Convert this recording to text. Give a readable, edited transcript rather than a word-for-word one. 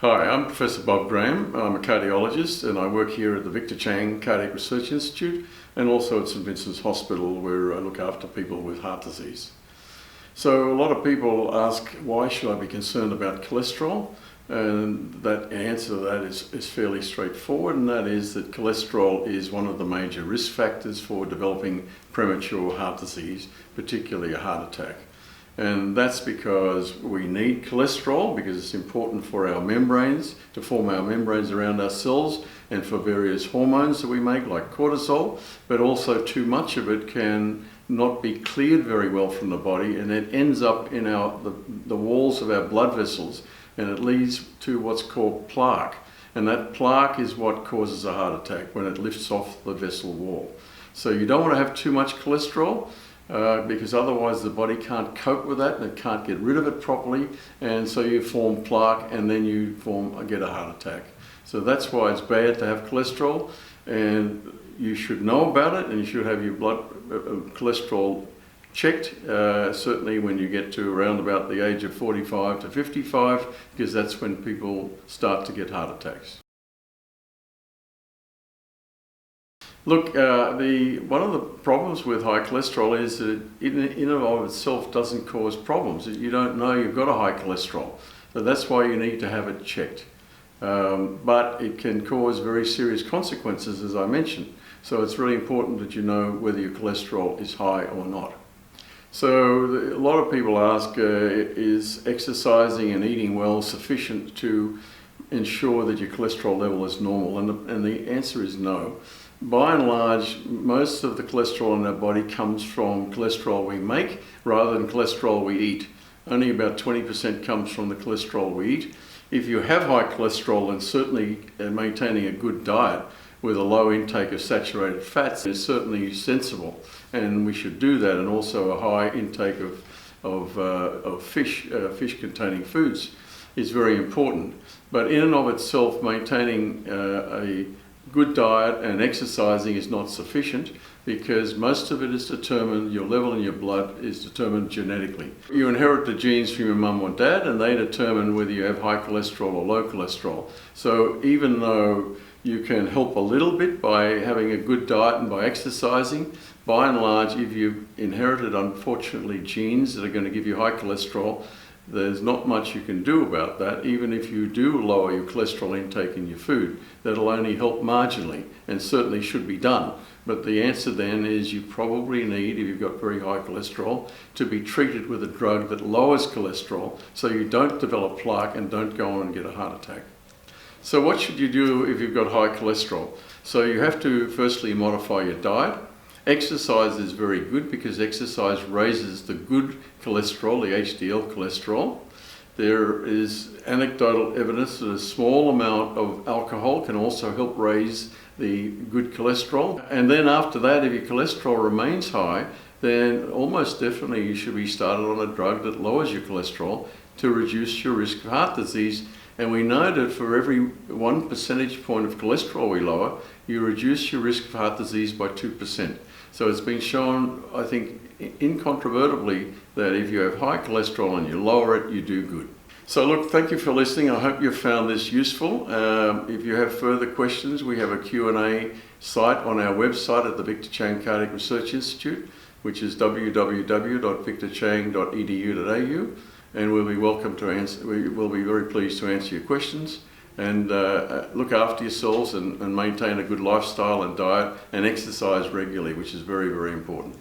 Hi, I'm Professor Bob Graham. I'm a cardiologist and I work here at the Victor Chang Cardiac Research Institute and also at St Vincent's Hospital, where I look after people with heart disease. So a lot of people ask, why should I be concerned about cholesterol? And that answer to that is fairly straightforward, and that is that cholesterol is one of the major risk factors for developing premature heart disease, particularly a heart attack. And that's because we need cholesterol because it's important for our membranes, to form our membranes around our cells, and for various hormones that we make like cortisol, but also too much of it can not be cleared very well from the body, and it ends up in the walls of our blood vessels, and it leads to what's called plaque. And that plaque is what causes a heart attack when it lifts off the vessel wall. So you don't want to have too much cholesterol, because otherwise the body can't cope with that and it can't get rid of it properly, and so you form plaque and then you get a heart attack. So that's why it's bad to have cholesterol, and you should know about it, and you should have your blood cholesterol checked, certainly when you get to around about the age of 45 to 55, because that's when people start to get heart attacks. Look, one of the problems with high cholesterol is that in and of itself doesn't cause problems. You don't know you've got a high cholesterol, so that's why you need to have it checked. But it can cause very serious consequences, as I mentioned. So it's really important that you know whether your cholesterol is high or not. So a lot of people ask, is exercising and eating well sufficient to ensure that your cholesterol level is normal? And the answer is no. By and large, most of the cholesterol in our body comes from cholesterol we make rather than cholesterol we eat. Only about 20% comes from the cholesterol we eat. If you have high cholesterol, then certainly maintaining a good diet with a low intake of saturated fats is certainly sensible, and we should do that, and also a high intake of fish-containing foods is very important. But in and of itself, maintaining a good diet and exercising is not sufficient, because most of it is determined, your level in your blood is determined genetically. You inherit the genes from your mum or dad, and they determine whether you have high cholesterol or low cholesterol. So even though you can help a little bit by having a good diet and by exercising, by and large, if you've inherited, unfortunately, genes that are going to give you high cholesterol, there's not much you can do about that. Even if you do lower your cholesterol intake in your food, that'll only help marginally, and certainly should be done. But the answer then is you probably need, if you've got very high cholesterol, to be treated with a drug that lowers cholesterol so you don't develop plaque and don't go on and get a heart attack. So what should you do if you've got high cholesterol? So you have to firstly modify your diet. Exercise is very good because exercise raises the good cholesterol, the HDL cholesterol. There is anecdotal evidence that a small amount of alcohol can also help raise the good cholesterol. And then after that, if your cholesterol remains high, then almost definitely you should be started on a drug that lowers your cholesterol to reduce your risk of heart disease. And we know that for every 1 percentage point of cholesterol we lower, you reduce your risk of heart disease by 2%. So it's been shown, I think, incontrovertibly, that if you have high cholesterol and you lower it, you do good. So look, thank you for listening. I hope you've found this useful. If you have further questions, we have a Q&A site on our website at the Victor Chang Cardiac Research Institute, which is www.victorchang.edu.au. And we'll be we'll be very pleased to answer your questions, and look after yourselves and maintain a good lifestyle and diet and exercise regularly, which is very, very important.